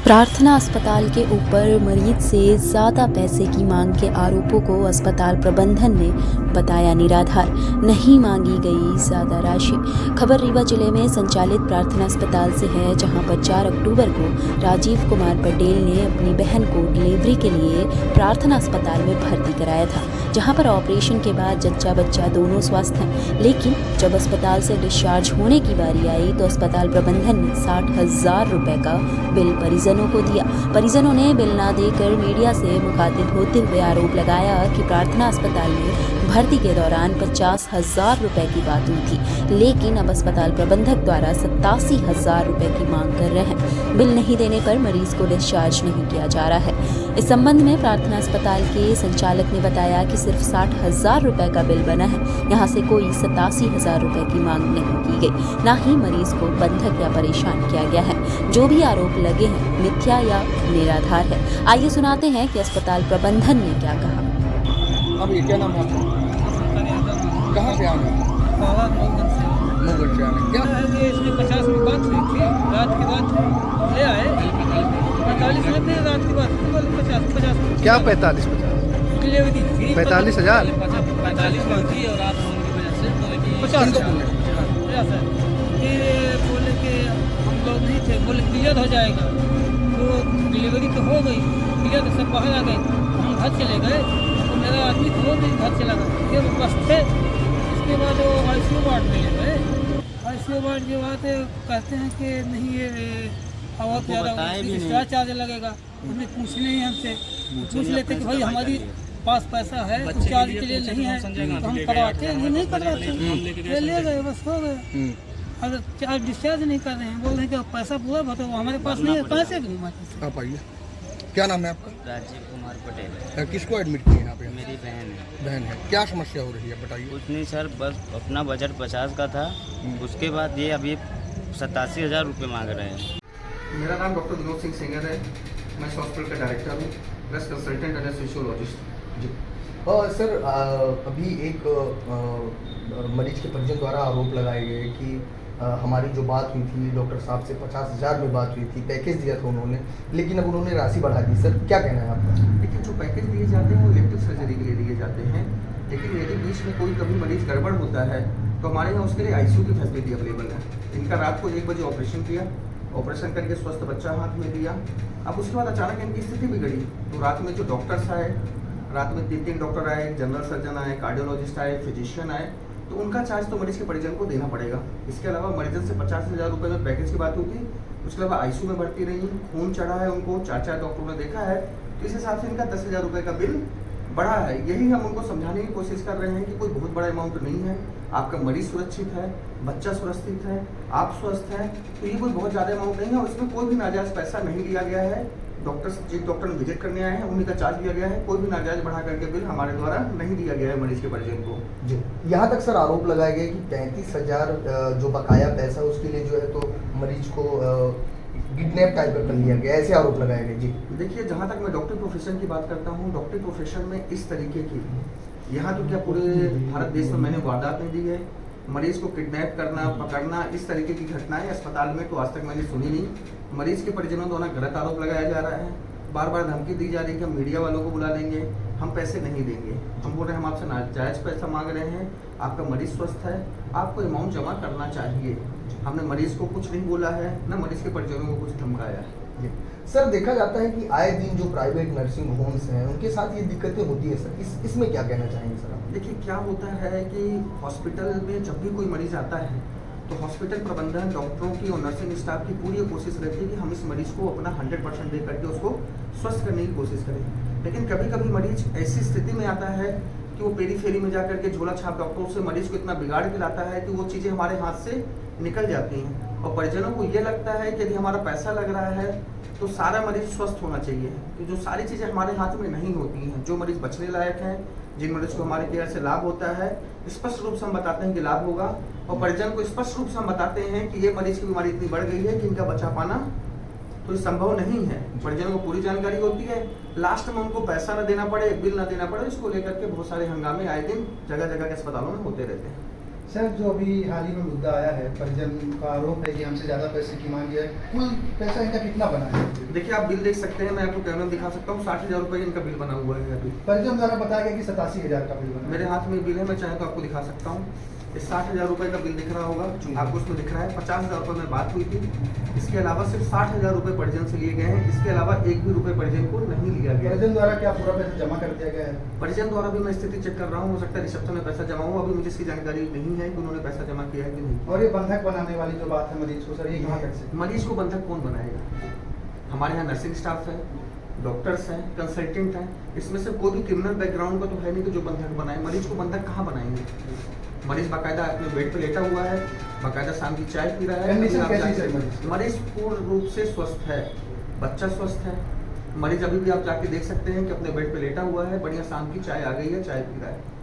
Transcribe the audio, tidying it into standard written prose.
प्रार्थना अस्पताल के ऊपर मरीज से ज़्यादा पैसे की मांग के आरोपों को अस्पताल प्रबंधन ने बताया निराधार। नहीं मांगी गई ज़्यादा राशि। खबर रीवा जिले में संचालित प्रार्थना अस्पताल से है, जहां पर 4 अक्टूबर को राजीव कुमार पटेल ने अपनी बहन को डिलीवरी के लिए प्रार्थना अस्पताल में भर्ती कराया था, जहां पर ऑपरेशन के बाद जच्चा बच्चा दोनों स्वस्थ हैं। लेकिन जब अस्पताल से डिस्चार्ज होने की बारी आई तो अस्पताल प्रबंधन ने 60,000 रुपये का बिल परिजनों को दिया। परिजनों ने बिल ना देकर मीडिया से मुखातिब होते हुए आरोप लगाया कि प्रार्थना अस्पताल में भर्ती के दौरान 50,000 रुपये की बात हुई थी, लेकिन अब अस्पताल प्रबंधक द्वारा 87,000 रुपये की मांग कर रहे हैं। बिल नहीं देने पर मरीज को डिस्चार्ज नहीं किया जा रहा है। इस संबंध में प्रार्थना अस्पताल के संचालक ने बताया कि सिर्फ 60,000 रुपये का बिल बना है। यहाँ से कोई 87,000 रुपये की मांग नहीं की गई, ना ही मरीज को बंधक या परेशान किया गया है। जो भी आरोप लगे हैं मिथ्या या निराधार है। आइए सुनाते हैं कि अस्पताल प्रबंधन ने क्या कहा। अब ये क्या नाम है आपका? कहाँ से आना है? मोगन से क्या ये इसमें 50 में बात हुई थी, रात की बात ले आए 45 में थे, रात की बात 50 क्या 45 डिलीवरी थी 45,000 45 बात थी और रात होने की वजह से 50 ये बोले कि हम लोग नहीं थे, बोले क्लियर हो जाएगा। तो डिलीवरी तो हो गई, क्लियर तो सब बाहर आ गए, हम घर चले गए तो मेरा आदमी तो वो भी घर चला गया, ये बस थे। इसके बाद वो ICU वार्ड में ले गए। ICU वार्ड के बाद कहते हैं कि नहीं ये बहुत ज़्यादा एक्स्ट्रा चार्ज लगेगा। उसने पूछ नहीं हमसे, पूछ लेते कि भाई हमारी पास पैसा है, कुछ चार्ज के लिए नहीं है तो हम करवाते नहीं करवाते, ले गए बस हो गए। अगर चार्ज डिस्चार्ज नहीं कर रहे हैं, बोल रहे हैं कि पैसा पूरा भरो, हमारे पास नहीं है, पैसे भी हमारे पास। आप आइए। क्या नाम है आपका? राजीव कुमार पटेल। किसको एडमिट किए यहाँ पे? मेरी बहन है। बहन है। क्या समस्या हो रही है बताइए। कुछ नहीं सर, बस अपना बजट 50 का था, उसके बाद ये अभी 87,000 रुपये मांग रहे हैं। मेरा नाम डॉक्टर विनोद सिंह सेंगर है। मैं इस हॉस्पिटल का डायरेक्टर हूँ, प्लस कंसल्टेंट एंड फिजियोलॉजिस्ट। जी सर, अभी एक मरीज के परिजन द्वारा आरोप लगाए गए कि हमारी जो बात हुई थी डॉक्टर साहब से 50,000 में बात हुई थी, पैकेज दिया था उन्होंने, लेकिन अब उन्होंने राशि बढ़ा दी। सर क्या कहना है आपका? देखिए, जो पैकेज दिए जाते हैं वो इलेक्टिव सर्जरी के लिए दिए जाते हैं, लेकिन यदि बीच में कोई कभी मरीज गड़बड़ होता है तो हमारे यहाँ उसके लिए ICU की फैसिलिटी अवेलेबल है। इनका रात को 1 बजे ऑपरेशन किया, ऑपरेशन करके स्वस्थ बच्चा हाथ में दिया। अब उसके बाद अचानक इनकी स्थिति बिगड़ी तो रात में जो डॉक्टर्स आए, रात में 3 डॉक्टर आए, जनरल सर्जन आए, कार्डियोलॉजिस्ट आए, फिजिशियन आए, तो उनका चार्ज तो मरीज के परिजन को देना पड़ेगा। इसके अलावा मरीजन से 50,000 रुपये में पैकेज की बात हुई थी, उसके अलावा ICU में भर्ती रही, खून चढ़ा है उनको, 4 डॉक्टरों ने देखा है, तो इस हिसाब से इनका 10,000 रुपये का बिल बढ़ा है। यही हम उनको समझाने की कोशिश कर रहे हैं कि कोई बहुत बड़ा अमाउंट नहीं है, आपका मरीज सुरक्षित है, बच्चा सुरक्षित है, आप स्वस्थ हैं, तो ये कोई बहुत ज़्यादा अमाउंट नहीं है और इसमें कोई भी नाजायज़ पैसा नहीं लिया गया है। जिस डॉक्टर ने विजिट करने आए हैं उन्हीं का चार्ज लिया गया है, कोई भी नाजायज बढ़ा करके बिल हमारे द्वारा नहीं दिया गया है मरीज के परिजन को। जी, यहाँ तक सर आरोप लगाए गए कि 35,000 जो बकाया पैसा उसके लिए जो है तो मरीज को किडनैप टाइप कर लिया गया, ऐसे आरोप लगाए गए। जी देखिए, जहाँ तक मैं डॉक्टरी प्रोफेशन की बात करता हूँ, डॉक्टरी प्रोफेशन में इस तरीके की यहाँ तो क्या पूरे भारत देश में मैंने वारदात नहीं दी है। मरीज को किडनैप करना, पकड़ना, इस तरीके की घटनाएं अस्पताल में तो आज तक मैंने सुनी नहीं। मरीज के परिजनों द्वारा गलत आरोप लगाया जा रहा है, बार बार धमकी दी जा रही है कि हम मीडिया वालों को बुला लेंगे, हम पैसे नहीं देंगे। हम बोल रहे हैं हम आपसे नाजायज पैसा मांग रहे हैं, आपका मरीज स्वस्थ है, आपको अमाउंट जमा करना चाहिए। हमने मरीज को कुछ नहीं बोला है, न मरीज के परिजनों को कुछ धमकाया है। सर, देखा जाता है कि आए दिन जो प्राइवेट नर्सिंग होम्स हैं उनके साथ ये दिक्कतें होती है सर, इसमें क्या कहना चाहेंगे सर आप? देखिए, क्या होता है कि हॉस्पिटल में जब भी कोई मरीज आता है तो हॉस्पिटल प्रबंधन, डॉक्टरों की और नर्सिंग स्टाफ की पूरी कोशिश रहती है कि हम इस मरीज को अपना 100% दे करके उसको स्वस्थ करने की कोशिश करें। लेकिन कभी कभी मरीज ऐसी स्थिति में आता है कि वो पेरी फेरी में जा करके झोला छाप डॉक्टरों से मरीज को इतना बिगाड़ के लाता है कि वो चीज़ें हमारे हाथ से निकल जाती हैं और परिजनों को ये लगता है कि यदि हमारा पैसा लग रहा है तो सारा मरीज स्वस्थ होना चाहिए, तो जो सारी चीज़ें हमारे हाथ में नहीं होती हैं। जो मरीज बचने लायक हैं, जिन मरीज को हमारे केयर से लाभ होता है, स्पष्ट रूप से हम बताते हैं कि लाभ होगा और परिजन को स्पष्ट रूप से हम बताते हैं कि ये मरीज की बीमारी इतनी बढ़ गई है कि इनका बचा पाना तो संभव नहीं है। परिजनों को पूरी जानकारी होती है, लास्ट में उनको पैसा ना देना पड़े, बिल ना देना पड़े, इसको लेकर के बहुत सारे हंगामे आए दिन जगह जगह के अस्पतालों में होते रहते हैं। सर, जो अभी हाल ही में मुद्दा आया है, परिजन का आरोप है कि हमसे ज़्यादा पैसे की मांग है। कुल पैसा इनका कितना बना है? देखिए, आप बिल देख सकते हैं, मैं आपको कैमरा में दिखा सकता हूँ। 60,000 रुपये इनका बिल बना हुआ है अभी। परिजन द्वारा बताया गया कि 87,000 का बिल बना है। मेरे हाथ में बिल है, मैं चाहे तो आपको दिखा सकता हूँ। इस 60,000 रुपये का बिल दिख रहा होगा आपको, उसमें दिख रहा है 50,000 रुपये में बात हुई थी। इसके अलावा सिर्फ 60,000 रुपये परिजन से लिए गए हैं। इसके अलावा एक भी रुपये परिजन को नहीं लिया गया है। परिजन द्वारा क्या पूरा पैसा जमा कर दिया गया है? परिजन द्वारा भी मैं स्थिति चेक कर रहा हूँ, हो सकता है रिसेप्शन में पैसा जमा हो। अभी मुझे इसकी जानकारी नहीं है कि उन्होंने पैसा जमा किया है कि नहीं। और ये बंधक बनाने वाली जो बात है मरीज को, सर, ये कहाँ तक से? मरीज को बंधक कौन बनाएगा? हमारे यहाँ नर्सिंग स्टाफ है, डॉक्टर्स हैं, कंसल्टेंट हैं। इसमें से कोई भी क्रिमिनल बैकग्राउंड का तो है नहीं कि जो बंधक बनाए। मरीज को बंधक कहाँ बनाएंगे? मरीज बाकायदा अपने बेड पे लेटा हुआ है, बाकायदा शाम की चाय पी रहा है। कंडीशन कैसी है मरीज? मरीज पूर्ण रूप से स्वस्थ है, बच्चा स्वस्थ है। मरीज अभी भी आप जाके देख सकते हैं कि अपने बेड पे लेटा हुआ है, बढ़िया शाम की चाय आ गई है, चाय पी रहा है।